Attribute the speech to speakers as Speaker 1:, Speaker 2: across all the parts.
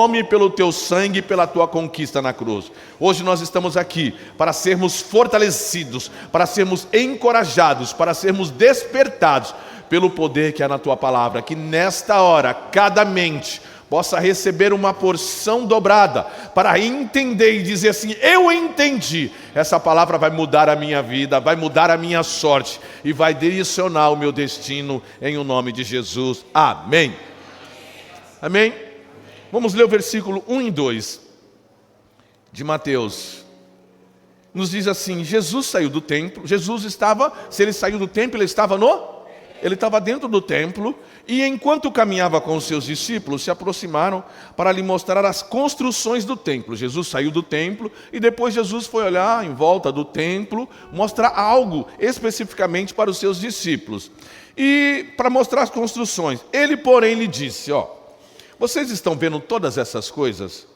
Speaker 1: nome, pelo teu sangue e pela tua conquista na cruz. Hoje nós estamos aqui para sermos fortalecidos, para sermos encorajados, para sermos despertados pelo poder que há na tua palavra. Que nesta hora, cada mente possa receber uma porção dobrada, para entender e dizer assim: eu entendi, essa palavra vai mudar a minha vida, vai mudar a minha sorte, e vai direcionar o meu destino, em o nome de Jesus, amém. Amém? Vamos ler o versículo 1 e 2 de Mateus. Nos diz assim: Jesus saiu do templo. Jesus estava, se ele saiu do templo, ele estava dentro do templo, e enquanto caminhava com os seus discípulos, se aproximaram para lhe mostrar as construções do templo. Jesus saiu do templo e depois Jesus foi olhar em volta do templo, mostrar algo especificamente para os seus discípulos. E para mostrar as construções, ele porém lhe disse: vocês estão vendo todas essas coisas?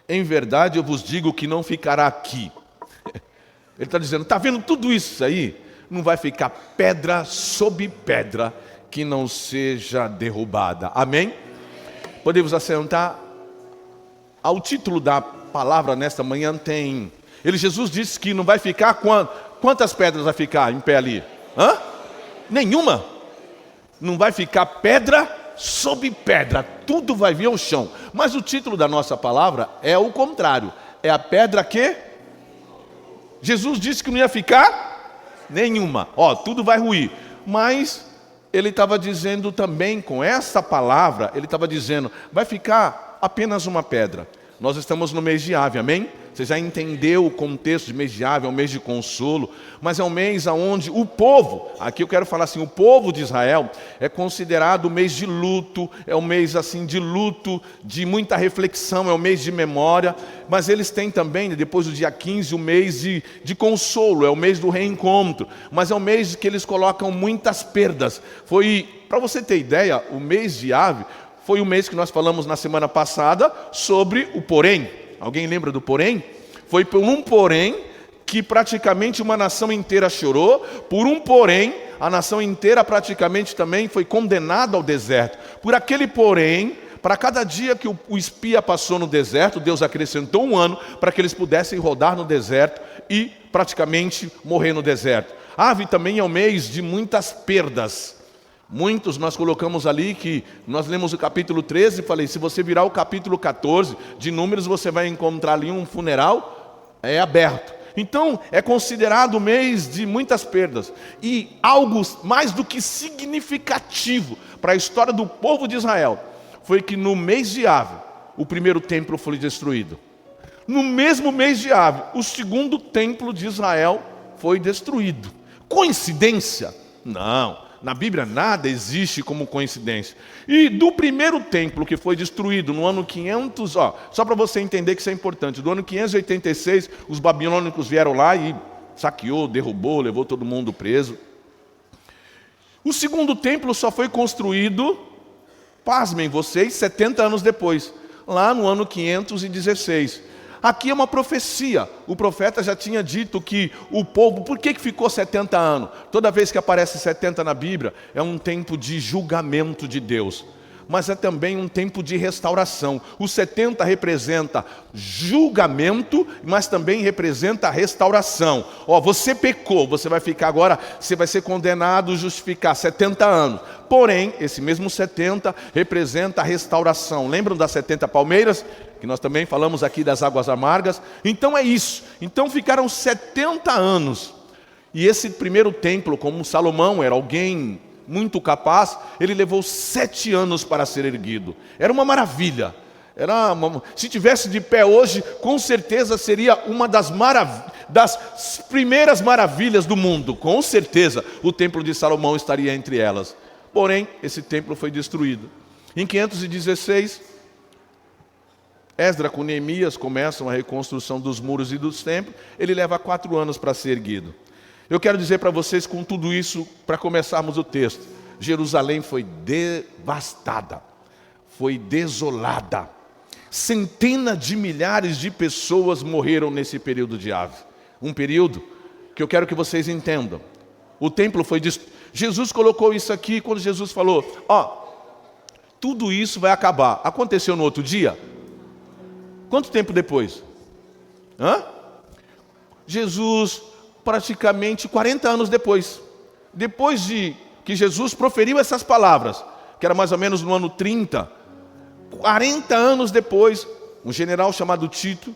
Speaker 1: Em verdade eu vos digo que não ficará aqui. Ele está dizendo: está vendo tudo isso aí? Não vai ficar pedra sobre pedra que não seja derrubada. Amém? Podemos assentar. Ao título da palavra nesta manhã tem... Jesus disse que não vai ficar quantas pedras vai ficar em pé ali? Nenhuma. Não vai ficar pedra sobre pedra. Tudo vai vir ao chão. Mas o título da nossa palavra é o contrário. É a pedra que... Jesus disse que não ia ficar nenhuma. Tudo vai ruir. Mas ele estava dizendo também, com essa palavra, ele estava dizendo: vai ficar apenas uma pedra. Nós estamos no mês de Ave, amém? Você já entendeu o contexto de mês de Ave, é um mês de consolo, mas é um mês onde o povo, aqui eu quero falar assim, o povo de Israel é considerado o mês de luto, é um mês assim de luto, de muita reflexão, é um mês de memória, mas eles têm também, depois do dia 15, o mês de consolo, é o mês do reencontro, mas é um mês que eles colocam muitas perdas. Para você ter ideia, o mês de Ave foi o mês que nós falamos na semana passada sobre o porém. Alguém lembra do porém? Foi por um porém que praticamente uma nação inteira chorou. Por um porém, a nação inteira praticamente também foi condenada ao deserto. Por aquele porém, para cada dia que o espia passou no deserto, Deus acrescentou um ano para que eles pudessem rodar no deserto e praticamente morrer no deserto. Ave também é um mês de muitas perdas. Muitos nós colocamos ali que nós lemos o capítulo 13 e falei: se você virar o capítulo 14 de Números, você vai encontrar ali um funeral aberto. Então é considerado um mês de muitas perdas. E algo mais do que significativo para a história do povo de Israel foi que no mês de Ave o primeiro templo foi destruído. No mesmo mês de Ave, o segundo templo de Israel foi destruído. Coincidência? Não. Na Bíblia nada existe como coincidência. E do primeiro templo que foi destruído no ano 500, só para você entender que isso é importante, do ano 586, os babilônicos vieram lá e saqueou, derrubou, levou todo mundo preso. O segundo templo só foi construído, pasmem vocês, 70 anos depois, lá no ano 516. Aqui é uma profecia. O profeta já tinha dito que o povo... Por que ficou 70 anos? Toda vez que aparece 70 na Bíblia, é um tempo de julgamento de Deus. Mas é também um tempo de restauração. O 70 representa julgamento, mas também representa restauração. Você pecou, você vai ficar agora, você vai ser condenado, justificar 70 anos. Porém, esse mesmo 70 representa a restauração. Lembram das 70 palmeiras? Que nós também falamos aqui das águas amargas. Então é isso. Então ficaram 70 anos. E esse primeiro templo, como Salomão era alguém muito capaz, ele levou 7 anos para ser erguido. Era uma maravilha. Se tivesse de pé hoje, com certeza seria uma das primeiras maravilhas do mundo. Com certeza o templo de Salomão estaria entre elas. Porém, esse templo foi destruído. Em 516, Esdras com Neemias começam a reconstrução dos muros e dos templos. Ele leva 4 anos para ser erguido. Eu quero dizer para vocês, com tudo isso, para começarmos o texto, Jerusalém foi devastada, foi desolada. Centenas de milhares de pessoas morreram nesse período de Ave. Um período que eu quero que vocês entendam. O templo foi destruído. Jesus colocou isso aqui quando Jesus falou, tudo isso vai acabar. Aconteceu no outro dia? Quanto tempo depois? Jesus, praticamente 40 anos depois. Depois de que Jesus proferiu essas palavras, que era mais ou menos no ano 30, 40 anos depois, um general chamado Tito,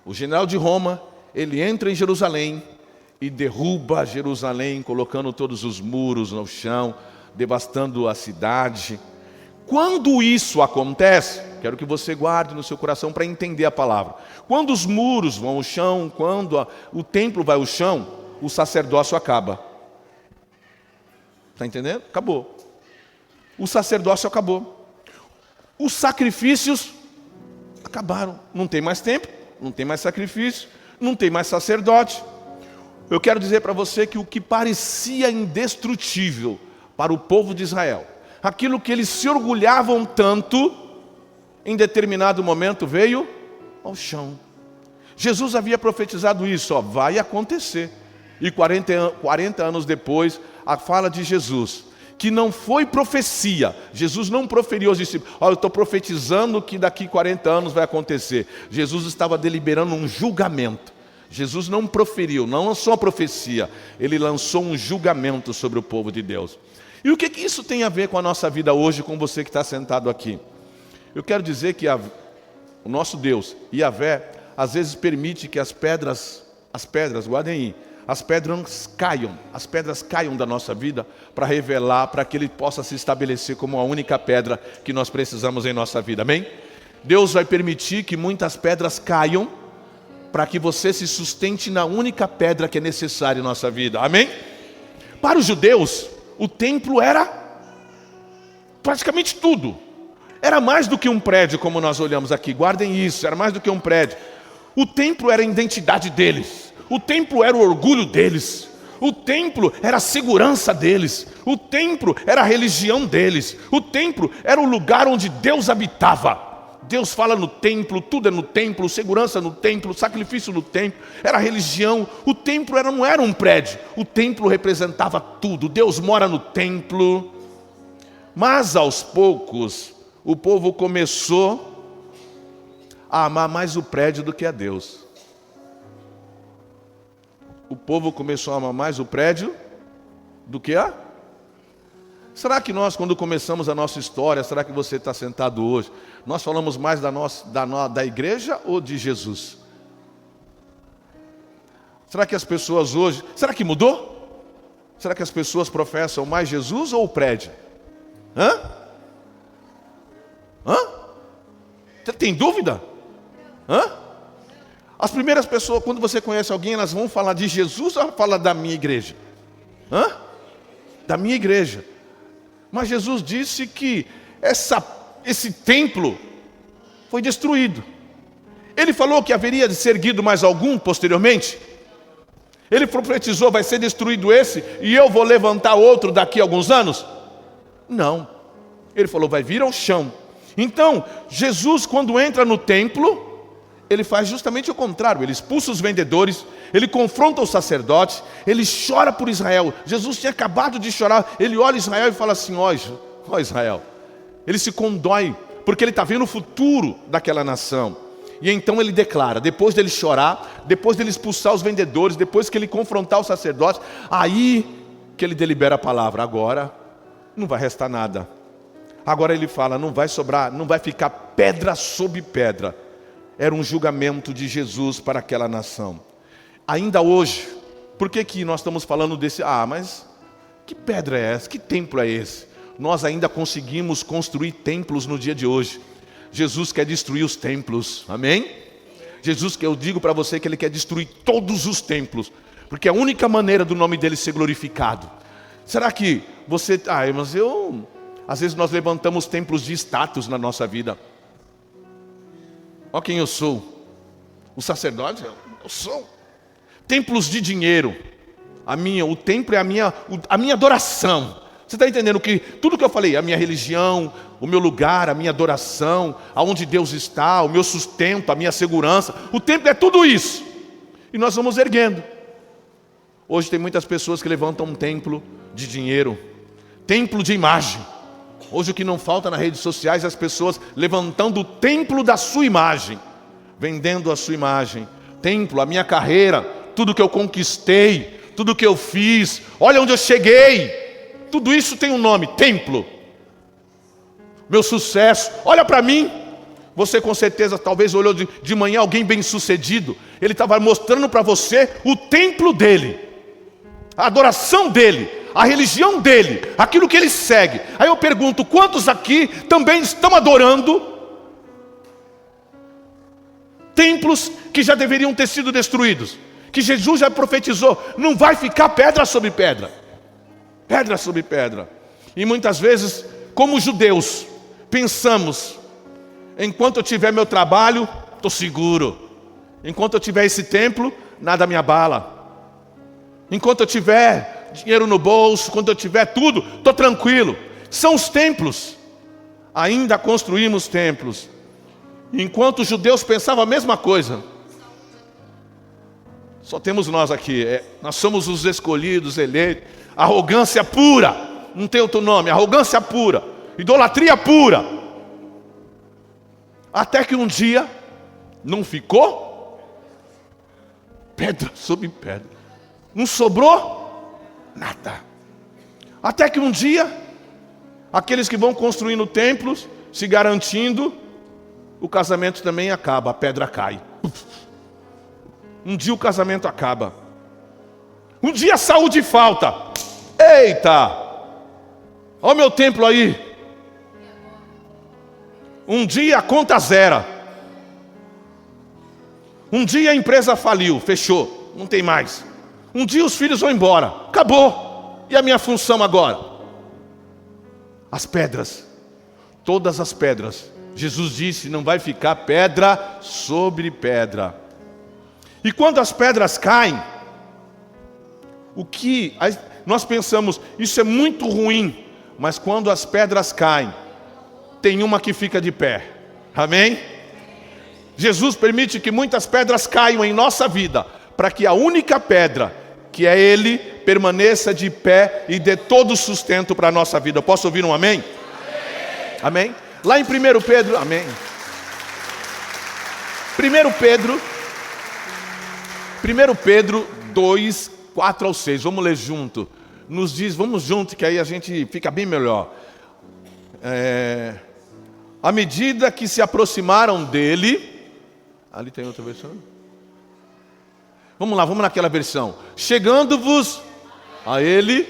Speaker 1: o general de Roma, ele entra em Jerusalém e derruba Jerusalém, colocando todos os muros no chão, devastando a cidade. Quando isso acontece, quero que você guarde no seu coração para entender a palavra. Quando os muros vão ao chão, quando o templo vai ao chão, o sacerdócio acaba. Está entendendo? Acabou. O sacerdócio acabou. Os sacrifícios acabaram. Não tem mais templo, não tem mais sacrifício, não tem mais sacerdote. Eu quero dizer para você que o que parecia indestrutível para o povo de Israel, aquilo que eles se orgulhavam tanto, em determinado momento veio ao chão. Jesus havia profetizado isso, vai acontecer. E 40 anos depois, a fala de Jesus, que não foi profecia. Jesus não proferiu aos discípulos, eu estou profetizando que daqui 40 anos vai acontecer. Jesus estava deliberando um julgamento. Jesus não proferiu, não lançou a profecia, ele lançou um julgamento sobre o povo de Deus. E o que isso tem a ver com a nossa vida hoje, com você que está sentado aqui? Eu quero dizer que o nosso Deus, Yahvé, às vezes permite que as pedras, guardem aí, as pedras caiam da nossa vida para revelar, para que Ele possa se estabelecer como a única pedra que nós precisamos em nossa vida, amém? Deus vai permitir que muitas pedras caiam para que você se sustente na única pedra que é necessária em nossa vida, amém? Para os judeus, o templo era praticamente tudo. Era mais do que um prédio, como nós olhamos aqui, guardem isso, era mais do que um prédio. O templo era a identidade deles, o templo era o orgulho deles, o templo era a segurança deles, o templo era a religião deles, o templo era o lugar onde Deus habitava. Deus fala no templo, tudo é no templo, segurança no templo, sacrifício no templo, era religião. O templo não era um prédio, o templo representava tudo. Deus mora no templo. Mas aos poucos, o povo começou a amar mais o prédio do que a Deus. O povo começou a amar mais o prédio do que a... Será que nós, quando começamos a nossa história, será que você está sentado hoje, nós falamos mais da igreja ou de Jesus? Será que as pessoas hoje, será que mudou? Será que as pessoas professam mais Jesus ou o prédio? Você tem dúvida? As primeiras pessoas, quando você conhece alguém, elas vão falar de Jesus ou falar da minha igreja? Da minha igreja. Mas Jesus disse que esse templo foi destruído. Ele falou que haveria de ser erguido mais algum posteriormente. Ele profetizou, vai ser destruído esse e eu vou levantar outro daqui a alguns anos? Não. Ele falou, vai vir ao chão. Então, Jesus, quando entra no templo, ele faz justamente o contrário. Ele expulsa os vendedores, ele confronta os sacerdotes, ele chora por Israel. Jesus tinha acabado de chorar, ele olha Israel e fala assim, ó Israel. Ele se condói, porque ele está vendo o futuro daquela nação. E então ele declara, depois dele chorar, depois dele expulsar os vendedores, depois que ele confrontar os sacerdotes, aí que ele delibera a palavra, agora não vai restar nada. Agora ele fala, não vai sobrar, não vai ficar pedra sobre pedra. Era um julgamento de Jesus para aquela nação. Ainda hoje, por que nós estamos falando desse? Mas que pedra é essa? Que templo é esse? Nós ainda conseguimos construir templos no dia de hoje. Jesus quer destruir os templos, amém? Jesus, que eu digo para você que Ele quer destruir todos os templos, porque é a única maneira do nome dEle ser glorificado. Será que você... às vezes nós levantamos templos de status na nossa vida. Olha quem eu sou. O sacerdote, eu sou. Templos de dinheiro. O templo é a minha adoração. Você está entendendo que tudo que eu falei, a minha religião, o meu lugar, a minha adoração, aonde Deus está, o meu sustento, a minha segurança, o templo é tudo isso. E nós vamos erguendo. Hoje tem muitas pessoas que levantam um templo de dinheiro, templo de imagem. Hoje o que não falta nas redes sociais é as pessoas levantando o templo da sua imagem, vendendo a sua imagem. Templo, a minha carreira, tudo que eu conquistei, tudo que eu fiz, olha onde eu cheguei. Tudo isso tem um nome, templo. Meu sucesso, olha para mim. Você com certeza talvez olhou de manhã alguém bem sucedido. Ele estava mostrando para você o templo dele, a adoração dele, a religião dele, aquilo que ele segue. Aí eu pergunto, quantos aqui também estão adorando templos que já deveriam ter sido destruídos? Que Jesus já profetizou, não vai ficar pedra sobre pedra. Pedra sobre pedra. E muitas vezes, como judeus, pensamos, enquanto eu tiver meu trabalho, estou seguro. Enquanto eu tiver esse templo, nada me abala. Enquanto eu tiver dinheiro no bolso, quando eu tiver tudo, estou tranquilo. São os templos. Ainda construímos templos. Enquanto os judeus pensavam a mesma coisa. Só temos nós aqui. Nós somos os escolhidos, eleitos. Arrogância pura. Não tem outro nome. Arrogância pura. Idolatria pura. Até que um dia, não ficou pedra sobre pedra. Não sobrou nada. Até que um dia, aqueles que vão construindo templos, se garantindo, o casamento também acaba, a pedra cai. Um dia o casamento acaba. Um dia a saúde falta. Eita! Olha o meu templo aí. Um dia a conta zera. Um dia a empresa faliu, fechou, não tem mais. Um dia os filhos vão embora, acabou. E a minha função agora? As pedras, todas as pedras. Jesus disse, não vai ficar pedra sobre pedra. E quando as pedras caem, nós pensamos, isso é muito ruim. Mas quando as pedras caem, tem uma que fica de pé. Amém? Jesus permite que muitas pedras caiam em nossa vida, para que a única pedra, que é Ele, permaneça de pé e dê todo o sustento para a nossa vida. Eu posso ouvir um amém? Amém? Amém? Lá em 1 Pedro, amém. 1 Pedro 2, 4 ao 6, vamos ler junto. Nos diz, vamos junto, que aí a gente fica bem melhor. À medida que se aproximaram dele, ali tem outra versão? Vamos lá, vamos naquela versão. Chegando-vos a ele,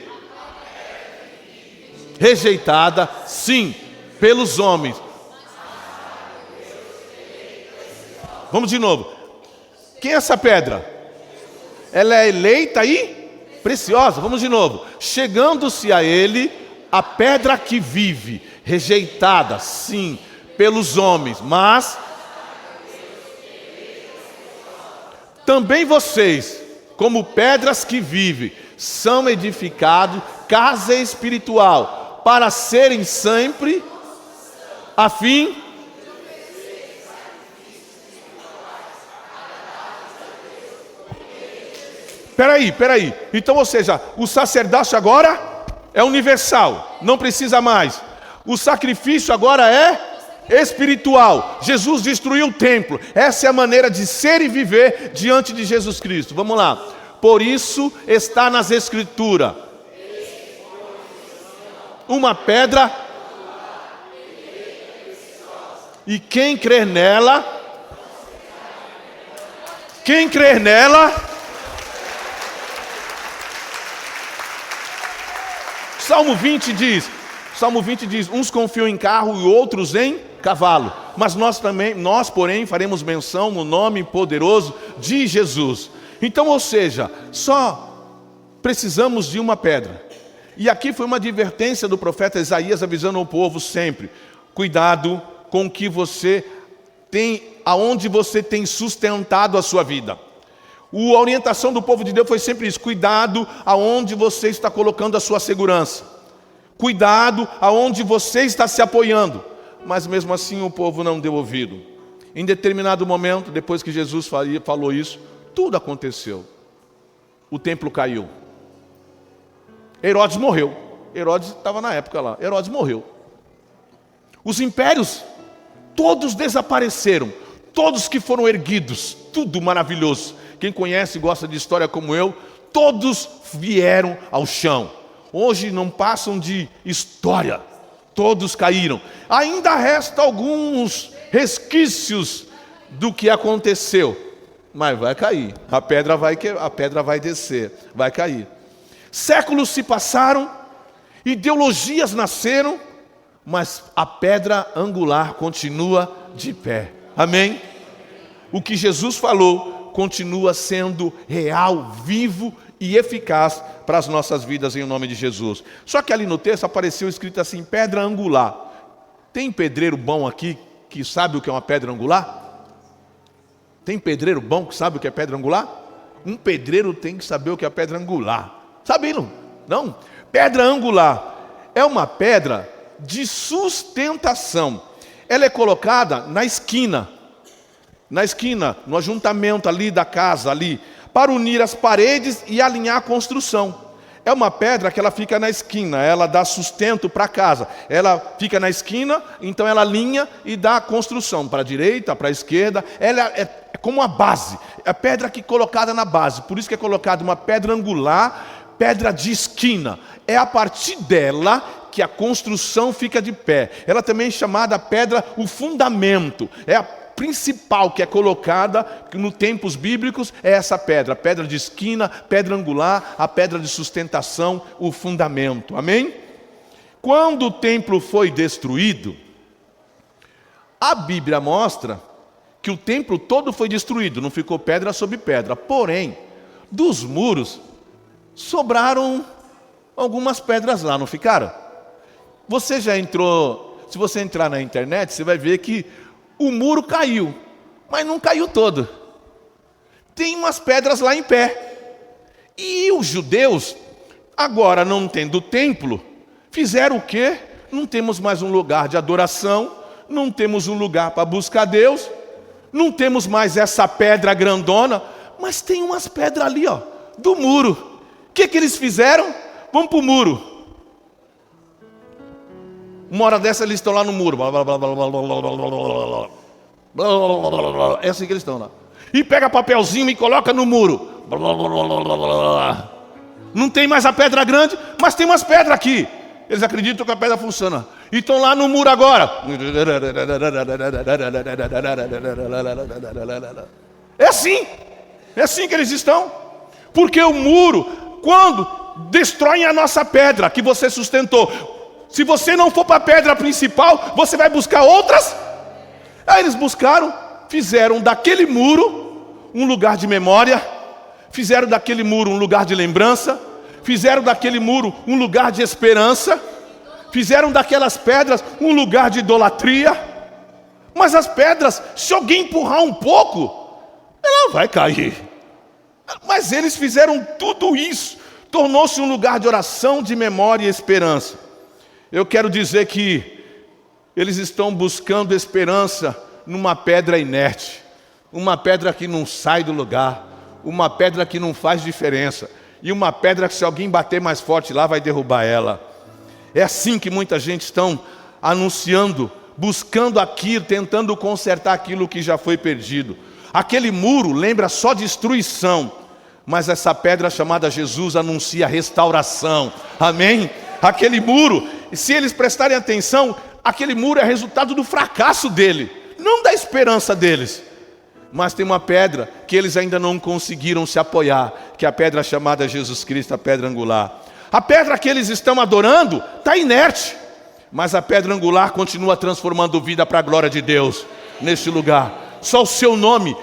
Speaker 1: rejeitada, sim, pelos homens. Vamos de novo. Quem é essa pedra? Ela é eleita e preciosa. Vamos de novo. Chegando-se a ele, a pedra que vive, rejeitada, sim, pelos homens, mas também vocês, como pedras que vivem, são edificados casa espiritual, para serem sempre a fim. Peraí. Então, ou seja, o sacerdócio agora é universal, não precisa mais. O sacrifício agora é espiritual. Jesus destruiu o templo. Essa é a maneira de ser e viver diante de Jesus Cristo. Vamos lá. Por isso está nas Escrituras: uma pedra, e quem crer nela, Salmo 20 diz, uns confiam em carro e outros em cavalo, mas nós porém faremos menção no nome poderoso de Jesus. Então, ou seja, só precisamos de uma pedra. E aqui foi uma advertência do profeta Isaías avisando ao povo sempre: cuidado com o que você tem, aonde você tem sustentado a sua vida. A orientação do povo de Deus foi sempre isso: cuidado aonde você está colocando a sua segurança. Cuidado aonde você está se apoiando. Mas mesmo assim o povo não deu ouvido. Em determinado momento, depois que Jesus falou isso, tudo aconteceu. O templo caiu. Herodes morreu. Herodes estava na época lá. Herodes morreu. Os impérios todos desapareceram. todos que foram erguidos, tudo maravilhoso. Quem conhece e gosta de história como eu, todos vieram ao chão. Hoje não passam de história, todos caíram. Ainda resta alguns resquícios do que aconteceu, mas vai cair, a pedra vai descer, vai cair. Séculos se passaram, ideologias nasceram, mas a pedra angular continua de pé. Amém? O que Jesus falou continua sendo real, vivo e eficaz para as nossas vidas em nome de Jesus. Só que ali no texto apareceu escrito assim, pedra angular. Tem pedreiro bom aqui que sabe o que é uma pedra angular? Tem pedreiro bom que sabe o que é pedra angular? Um pedreiro tem que saber o que é pedra angular. Sabiam? Não? Pedra angular é uma pedra de sustentação. Ela é colocada na esquina, no ajuntamento ali da casa, ali, para unir as paredes e alinhar a construção. É uma pedra que ela fica na esquina, ela dá sustento para a casa. Ela fica na esquina, então ela alinha e dá a construção para a direita, para a esquerda. Ela é como uma base, é a pedra que é colocada na base. Por isso que é colocada uma pedra angular, pedra de esquina. É a partir dela que a construção fica de pé. Ela também é chamada pedra, o fundamento. É a principal que é colocada nos tempos bíblicos, é essa pedra. Pedra de esquina, pedra angular, a pedra de sustentação, o fundamento. Amém? Quando o templo foi destruído, a Bíblia mostra que o templo todo foi destruído, não ficou pedra sobre pedra. Porém, dos muros, sobraram algumas pedras lá, não ficaram? Você já entrou, se você entrar na internet, você vai ver que o muro caiu, mas não caiu todo. Tem umas pedras lá em pé. E os judeus, agora não tendo templo, fizeram o quê? Não temos mais um lugar de adoração, não temos um lugar para buscar Deus, não temos mais essa pedra grandona, mas tem umas pedras ali, ó, do muro. O que eles fizeram? Vamos para o muro. Uma hora dessa eles estão lá no muro. É assim que eles estão lá. E pega papelzinho e coloca no muro. Não tem mais a pedra grande, mas tem umas pedras aqui. Eles acreditam que a pedra funciona. E estão lá no muro agora. É assim que eles estão. Porque o muro, quando destroem a nossa pedra que você sustentou, se você não for para a pedra principal, você vai buscar outras. Aí eles buscaram, fizeram daquele muro um lugar de memória, fizeram daquele muro um lugar de lembrança, fizeram daquele muro um lugar de esperança, fizeram daquelas pedras um lugar de idolatria. Mas as pedras, se alguém empurrar um pouco, ela vai cair. Mas eles fizeram tudo isso, tornou-se um lugar de oração, de memória e esperança. Eu quero dizer que eles estão buscando esperança numa pedra inerte, uma pedra que não sai do lugar, uma pedra que não faz diferença, e uma pedra que se alguém bater mais forte lá vai derrubar ela. É assim que muita gente estão anunciando, buscando aquilo, tentando consertar aquilo que já foi perdido. Aquele muro lembra só destruição, mas essa pedra chamada Jesus anuncia restauração. Amém? Aquele muro, se eles prestarem atenção, aquele muro é resultado do fracasso dele, não da esperança deles. Mas tem uma pedra que eles ainda não conseguiram se apoiar, que é a pedra chamada Jesus Cristo, a pedra angular. A pedra que eles estão adorando está inerte, mas a pedra angular continua transformando vida para a glória de Deus neste lugar. Só o seu nome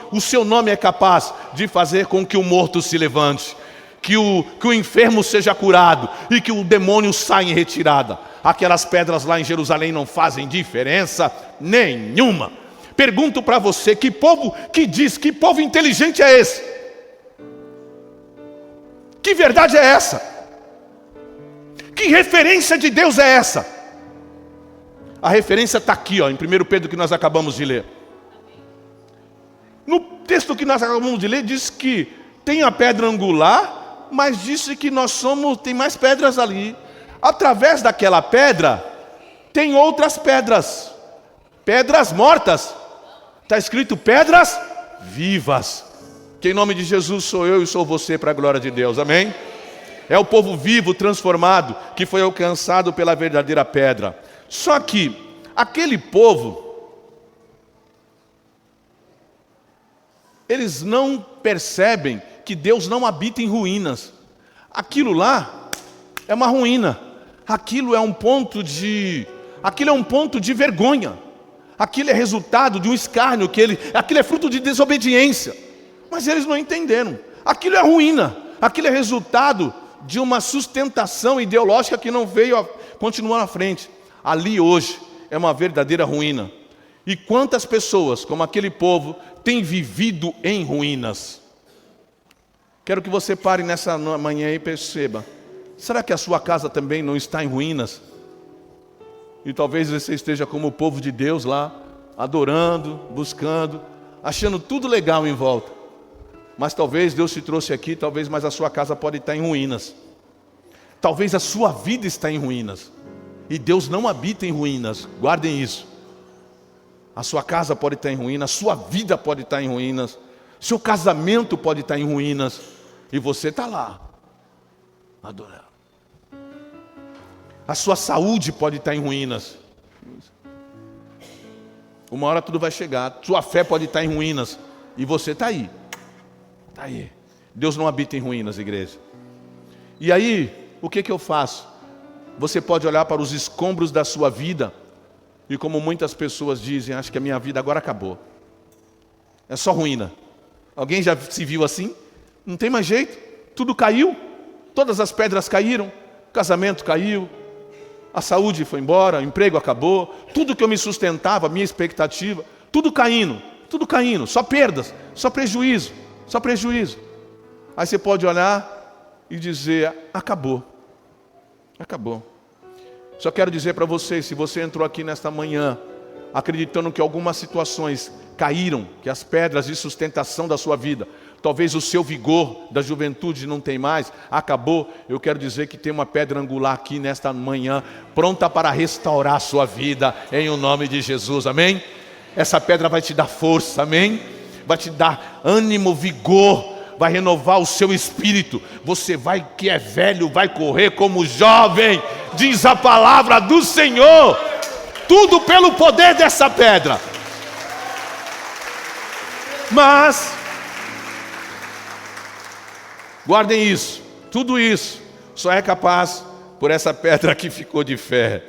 Speaker 1: é capaz de fazer com que o morto se levante, que o enfermo seja curado e que o demônio saia em retirada. Aquelas pedras lá em Jerusalém não fazem diferença nenhuma. Pergunto para você, que povo inteligente é esse? Que verdade é essa? Que referência de Deus é essa? A referência está aqui, ó, em 1 Pedro, que nós acabamos de ler. No texto que nós acabamos de ler, diz que tem a pedra angular, mas disse que tem mais pedras ali. Através daquela pedra, tem outras pedras mortas, Está escrito pedras vivas. Que em nome de Jesus sou eu e sou você para a glória de Deus, amém? É o povo vivo, transformado, que foi alcançado pela verdadeira pedra. Só que aquele povo, eles não percebem que Deus não habita em ruínas. Aquilo lá é uma ruína. Aquilo é um ponto de vergonha. Aquilo é resultado de um escárnio, aquilo é fruto de desobediência. Mas eles não entenderam. Aquilo é ruína. Aquilo é resultado de uma sustentação ideológica que não veio a continuar na frente. Ali hoje é uma verdadeira ruína. E quantas pessoas, como aquele povo, têm vivido em ruínas? Quero que você pare nessa manhã e perceba. Será que a sua casa também não está em ruínas? E talvez você esteja como o povo de Deus lá, adorando, buscando, achando tudo legal em volta. Mas talvez Deus te trouxe aqui, mas a sua casa pode estar em ruínas. Talvez a sua vida está em ruínas. E Deus não habita em ruínas, guardem isso. A sua casa pode estar em ruínas, a sua vida pode estar em ruínas, seu casamento pode estar em ruínas, e você está lá, adorando. A sua saúde pode estar em ruínas. Uma hora tudo vai chegar, sua fé pode estar em ruínas, e você está aí. Está aí. Deus não habita em ruínas, igreja. E aí, o que eu faço? Você pode olhar para os escombros da sua vida, e como muitas pessoas dizem, acho que a minha vida agora acabou. É só ruína. Alguém já se viu assim? Não tem mais jeito, tudo caiu, todas as pedras caíram, o casamento caiu, a saúde foi embora, o emprego acabou, tudo que eu me sustentava, minha expectativa, tudo caindo, só perdas, só prejuízo. Aí você pode olhar e dizer, acabou. Só quero dizer para vocês, se você entrou aqui nesta manhã, acreditando que algumas situações caíram, que as pedras de sustentação da sua vida, talvez o seu vigor da juventude não tem mais, acabou, eu quero dizer que tem uma pedra angular aqui nesta manhã, pronta para restaurar a sua vida, em o nome de Jesus, amém? Essa pedra vai te dar força, amém? Vai te dar ânimo, vigor, vai renovar o seu espírito. Você que é velho, vai correr como jovem, diz a palavra do Senhor. Tudo pelo poder dessa pedra. Mas, guardem isso, tudo isso só é capaz por essa pedra que ficou de fé.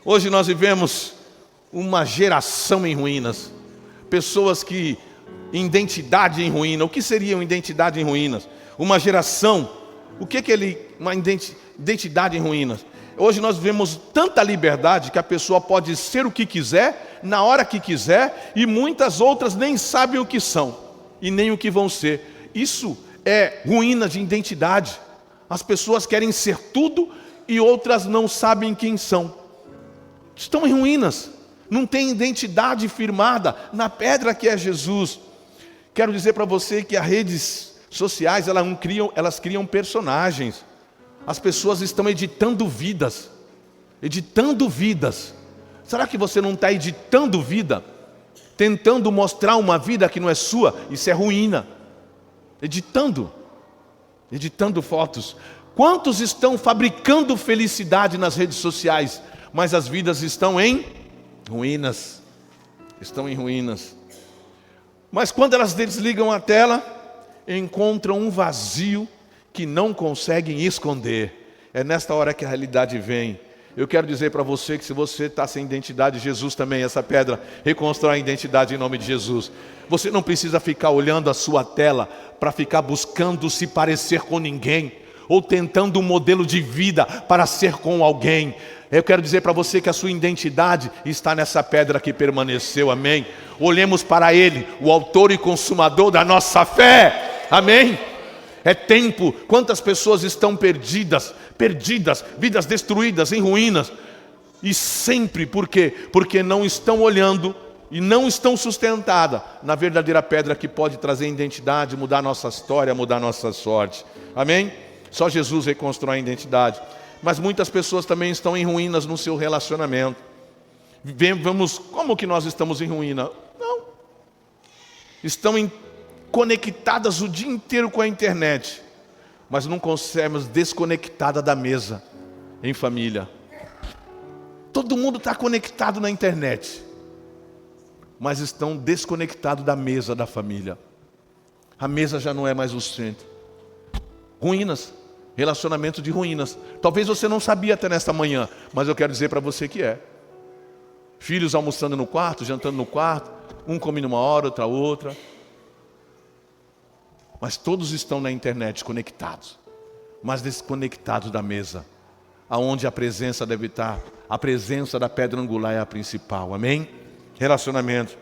Speaker 1: Hoje nós vivemos uma geração em ruínas. Pessoas que identidade em ruína. O que seria uma identidade em ruínas? Uma geração. Uma identidade em ruínas? Hoje nós vivemos tanta liberdade que a pessoa pode ser o que quiser, na hora que quiser, e muitas outras nem sabem o que são e nem o que vão ser. Isso é ruína de identidade. As pessoas querem ser tudo e outras não sabem quem são. Estão em ruínas. Não tem identidade firmada na pedra que é Jesus. Quero dizer para você que as redes sociais, elas criam personagens. As pessoas estão editando vidas. Será que você não está editando vida? Tentando mostrar uma vida que não é sua? Isso é ruína. Editando fotos. Quantos estão fabricando felicidade nas redes sociais, mas as vidas estão em ruínas. Mas quando elas desligam a tela, encontram um vazio que não conseguem esconder. É nesta hora que a realidade vem. Eu quero dizer para você que se você está sem identidade, Jesus também, essa pedra, reconstrói a identidade em nome de Jesus. Você não precisa ficar olhando a sua tela para ficar buscando se parecer com ninguém, ou tentando um modelo de vida para ser com alguém. Eu quero dizer para você que a sua identidade está nessa pedra que permaneceu, amém? Olhemos para Ele, o autor e consumador da nossa fé, amém? É tempo, quantas pessoas estão perdidas, vidas destruídas, em ruínas, e sempre, por quê? Porque não estão olhando e não estão sustentadas na verdadeira pedra que pode trazer identidade, mudar nossa história, mudar nossa sorte, amém? Só Jesus reconstrói a identidade. Mas muitas pessoas também estão em ruínas no seu relacionamento. Como que nós estamos em ruína? estão conectadas o dia inteiro com a internet, mas não conseguimos desconectada da mesa em família. Todo mundo está conectado na internet, mas estão desconectados da mesa da família. A mesa já não é mais o centro. Ruínas, relacionamento de ruínas. Talvez você não sabia até nesta manhã, mas eu quero dizer para você que é. Filhos almoçando no quarto, jantando no quarto, um come numa hora, outra. Mas todos estão na internet conectados, mas desconectados da mesa, aonde a presença deve estar. A presença da pedra angular é a principal, amém? Relacionamento.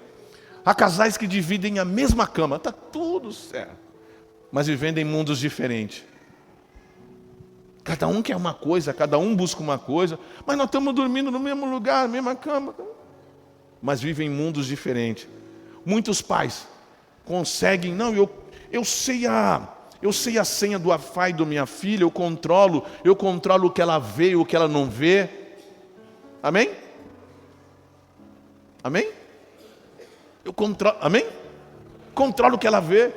Speaker 1: Há casais que dividem a mesma cama, está tudo certo, mas vivendo em mundos diferentes. Cada um quer uma coisa, cada um busca uma coisa, mas nós estamos dormindo no mesmo lugar, na mesma cama, mas vivem em mundos diferentes. Muitos pais conseguem, não, eu sei a senha do Wi-Fi da minha filha, eu controlo o que ela vê e o que ela não vê. Amém? Amém? Amém? Controla o que ela vê,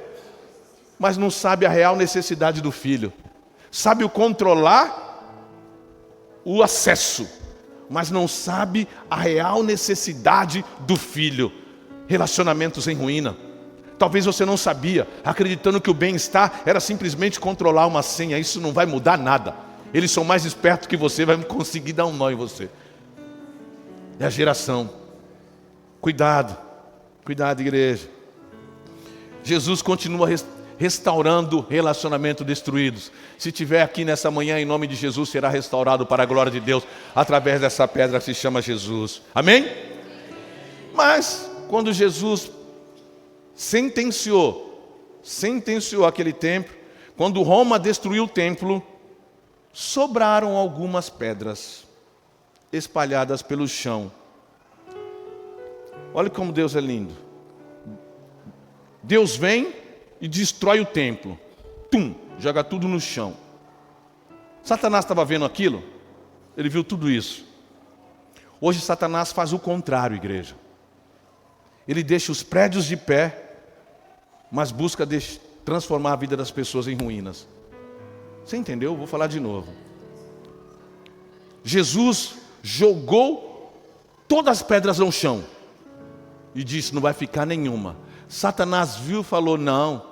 Speaker 1: mas não sabe a real necessidade do filho. Sabe o controlar o acesso, mas não sabe a real necessidade do filho. Relacionamentos em ruína. Talvez você não sabia, acreditando que o bem-estar era simplesmente controlar uma senha. Isso não vai mudar nada. Eles são mais espertos que você, vai conseguir dar um nó em você. É a geração. Cuidado, igreja. Jesus continua restaurando relacionamentos destruídos. Se tiver aqui nessa manhã, em nome de Jesus, será restaurado para a glória de Deus, através dessa pedra que se chama Jesus. Amém? Mas, quando Jesus sentenciou aquele templo, quando Roma destruiu o templo, sobraram algumas pedras espalhadas pelo chão. Olha como Deus é lindo. Deus vem e destrói o templo. Joga tudo no chão. Satanás estava vendo aquilo? Ele viu tudo isso. Hoje Satanás faz o contrário, igreja. Ele deixa os prédios de pé, mas busca transformar a vida das pessoas em ruínas. Você entendeu? Vou falar de novo. Jesus jogou todas as pedras no chão e disse, não vai ficar nenhuma. Satanás viu e falou, não,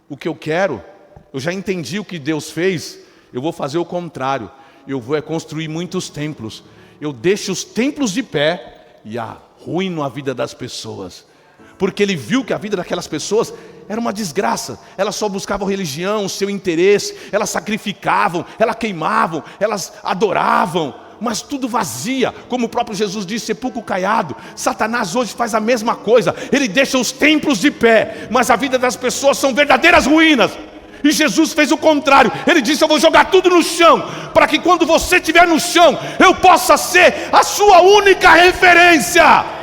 Speaker 1: o que eu quero, eu já entendi o que Deus fez, eu vou fazer o contrário. Eu vou construir muitos templos. Eu deixo os templos de pé e arruino a vida das pessoas. Porque ele viu que a vida daquelas pessoas era uma desgraça. Elas só buscavam religião, o seu interesse, elas sacrificavam, elas queimavam, elas adoravam, mas tudo vazia, como o próprio Jesus disse, sepulcro caiado. Satanás hoje faz a mesma coisa. Ele deixa os templos de pé, mas a vida das pessoas são verdadeiras ruínas. E Jesus fez o contrário. Ele disse, eu vou jogar tudo no chão, para que quando você estiver no chão, eu possa ser a sua única referência.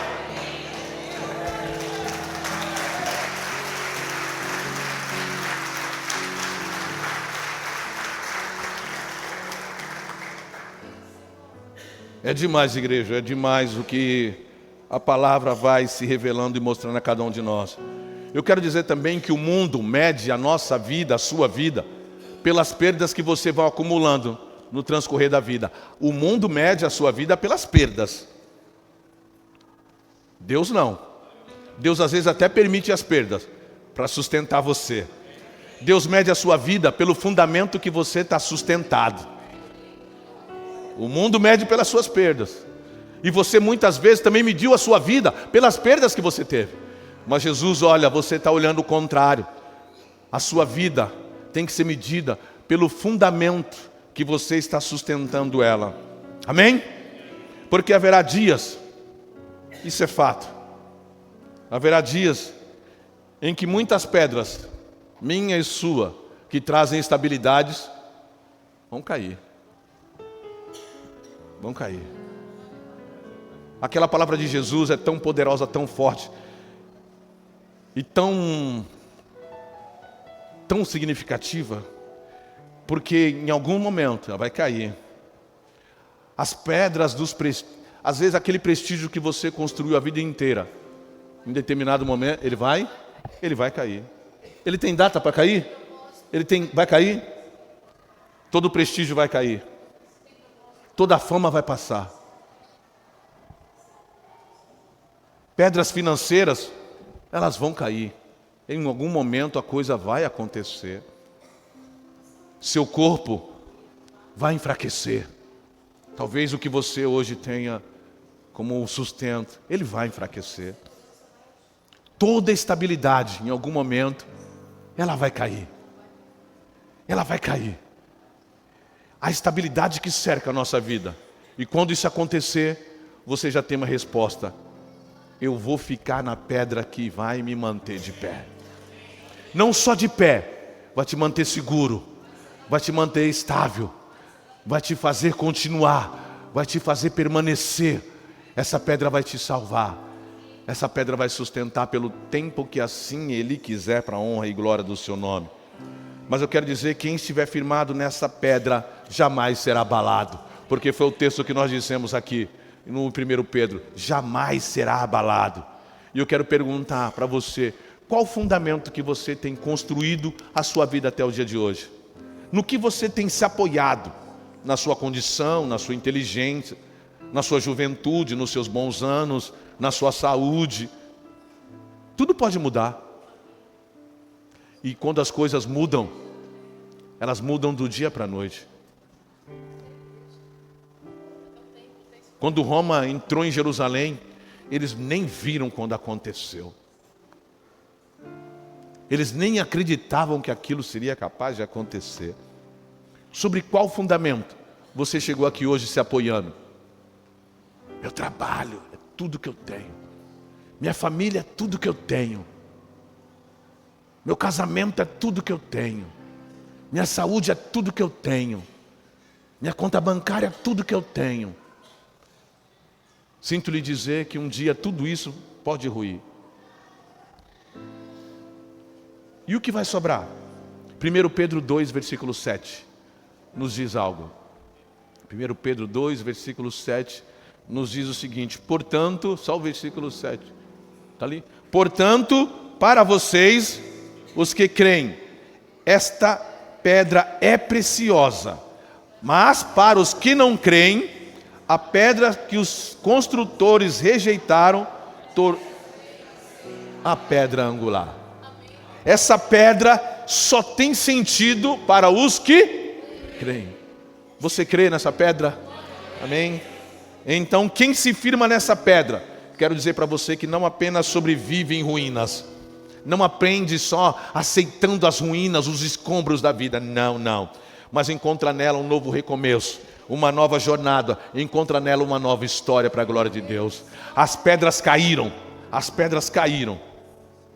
Speaker 1: É demais, igreja, é demais o que a palavra vai se revelando e mostrando a cada um de nós. Eu quero dizer também que o mundo mede a nossa vida, a sua vida, pelas perdas que você vai acumulando no transcorrer da vida. O mundo mede a sua vida pelas perdas. Deus não. Deus às vezes até permite as perdas para sustentar você. Deus mede a sua vida pelo fundamento que você está sustentado. O mundo mede pelas suas perdas. E você muitas vezes também mediu a sua vida pelas perdas que você teve. Mas Jesus, olha, você está olhando o contrário. A sua vida tem que ser medida pelo fundamento que você está sustentando ela. Amém? Porque haverá dias, isso é fato, haverá dias em que muitas pedras, minha e sua, que trazem estabilidades, vão cair. Vão cair. Aquela palavra de Jesus é tão poderosa, tão forte e tão significativa, porque em algum momento ela vai cair. As pedras às vezes aquele prestígio que você construiu a vida inteira, em determinado momento ele vai ele vai cair. Ele tem data para cair? Vai cair? Todo o prestígio vai cair. Toda a fama vai passar. Pedras financeiras, elas vão cair. Em algum momento a coisa vai acontecer. Seu corpo vai enfraquecer. Talvez o que você hoje tenha como sustento, ele vai enfraquecer. Toda estabilidade, em algum momento, ela vai cair. Ela vai cair. A estabilidade que cerca a nossa vida. E quando isso acontecer, você já tem uma resposta. Eu vou ficar na pedra que vai me manter de pé. Não só de pé, vai te manter seguro, vai te manter estável, vai te fazer continuar, vai te fazer permanecer. Essa pedra vai te salvar. Essa pedra vai sustentar pelo tempo que assim Ele quiser, para a honra e glória do seu nome. Mas eu quero dizer, quem estiver firmado nessa pedra jamais será abalado, porque foi o texto que nós dissemos aqui no 1 Pedro, jamais será abalado. E eu quero perguntar para você, qual o fundamento que você tem construído a sua vida até o dia de hoje? No que você tem se apoiado? Na sua condição, na sua inteligência, na sua juventude, nos seus bons anos, na sua saúde? Tudo pode mudar. E quando as coisas mudam, elas mudam do dia para a noite. Quando Roma entrou em Jerusalém, eles nem viram quando aconteceu. Eles nem acreditavam que aquilo seria capaz de acontecer. Sobre qual fundamento você chegou aqui hoje se apoiando? Meu trabalho é tudo que eu tenho. Minha família é tudo que eu tenho. Meu casamento é tudo que eu tenho. Minha saúde é tudo que eu tenho. Minha conta bancária é tudo que eu tenho. Sinto lhe dizer que um dia tudo isso pode ruir. E o que vai sobrar? 1 Pedro 2, versículo 7, nos diz algo. 1 Pedro 2, versículo 7, nos diz o seguinte: portanto, só o versículo 7, está ali? Portanto, para vocês, os que creem, esta pedra é preciosa, mas para os que não creem, a pedra que os construtores rejeitaram, a pedra angular. Essa pedra só tem sentido para os que creem. Você crê nessa pedra? Amém? Então, quem se firma nessa pedra, quero dizer para você que não apenas sobrevive em ruínas, não aprende só aceitando as ruínas, os escombros da vida, não. Mas encontra nela um novo recomeço, uma nova jornada, encontra nela uma nova história para a glória de Deus. As pedras caíram,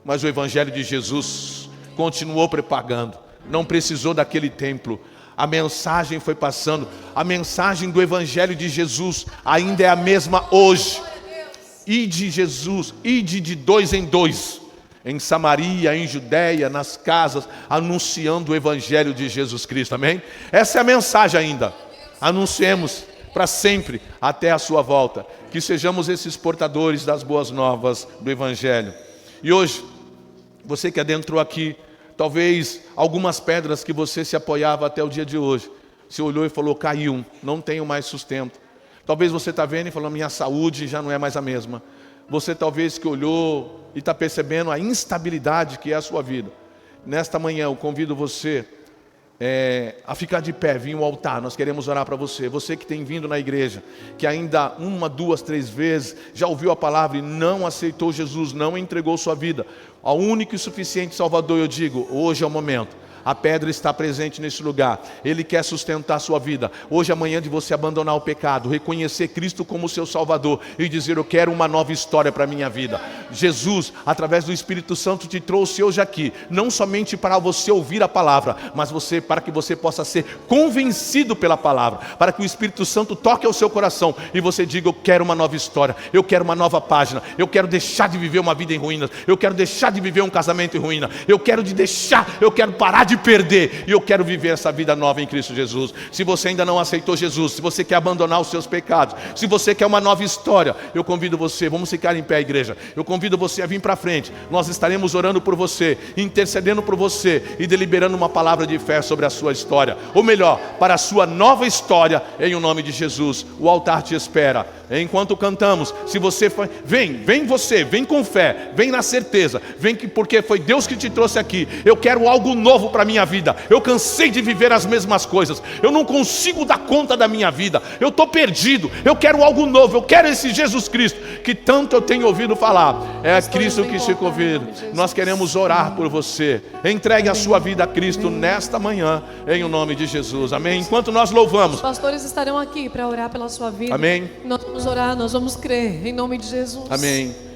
Speaker 1: mas o Evangelho de Jesus continuou propagando, não precisou daquele templo. A mensagem foi passando, a mensagem do Evangelho de Jesus ainda é a mesma hoje. Ide Jesus, ide de dois em dois, em Samaria, em Judeia, nas casas, anunciando o Evangelho de Jesus Cristo, amém? Essa é a mensagem ainda. Anunciemos para sempre, até a sua volta, que sejamos esses portadores das boas novas do Evangelho. E hoje, você que adentrou aqui, talvez algumas pedras que você se apoiava até o dia de hoje, você olhou e falou, caiu, não tenho mais sustento. Talvez você está vendo e falando, minha saúde já não é mais a mesma. Você talvez que olhou e está percebendo a instabilidade que é a sua vida. Nesta manhã eu convido você a ficar de pé, vir ao altar, nós queremos orar para você. Você que tem vindo na igreja, que ainda 1, 2, 3 vezes já ouviu a palavra e não aceitou Jesus, não entregou sua vida ao único e suficiente Salvador, eu digo, hoje é o momento. A pedra está presente nesse lugar. Ele quer sustentar a sua vida. Hoje é amanhã de você abandonar o pecado, reconhecer Cristo como seu Salvador e dizer, eu quero uma nova história para a minha vida. Jesus, através do Espírito Santo, te trouxe hoje aqui, não somente para você ouvir a palavra, mas para que você possa ser convencido pela palavra, para que o Espírito Santo toque ao seu coração e você diga, eu quero uma nova história, eu quero uma nova página, eu quero deixar de viver uma vida em ruínas, eu quero deixar deixar de viver um casamento em ruína. Eu quero parar de perder. E eu quero viver essa vida nova em Cristo Jesus. Se você ainda não aceitou Jesus, se você quer abandonar os seus pecados, se você quer uma nova história, eu convido você, vamos ficar em pé, igreja. Eu convido você a vir para frente. Nós estaremos orando por você, intercedendo por você e deliberando uma palavra de fé sobre a sua história. Ou melhor, para a sua nova história, em o nome de Jesus. O altar te espera. Enquanto cantamos, se você foi, vem com fé, vem na certeza, porque foi Deus que te trouxe aqui. Eu quero algo novo para a minha vida. Eu cansei de viver as mesmas coisas. Eu não consigo dar conta da minha vida. Eu estou perdido. Eu quero algo novo. Eu quero esse Jesus Cristo que tanto eu tenho ouvido falar. É Cristo que te convida. Nós queremos orar por você. Entregue a sua vida a Cristo nesta manhã, em o nome de Jesus. Amém? Enquanto nós louvamos,
Speaker 2: os pastores estarão aqui para orar pela sua vida.
Speaker 1: Amém.
Speaker 2: Nós vamos orar, nós vamos crer em nome de Jesus.
Speaker 1: Amém.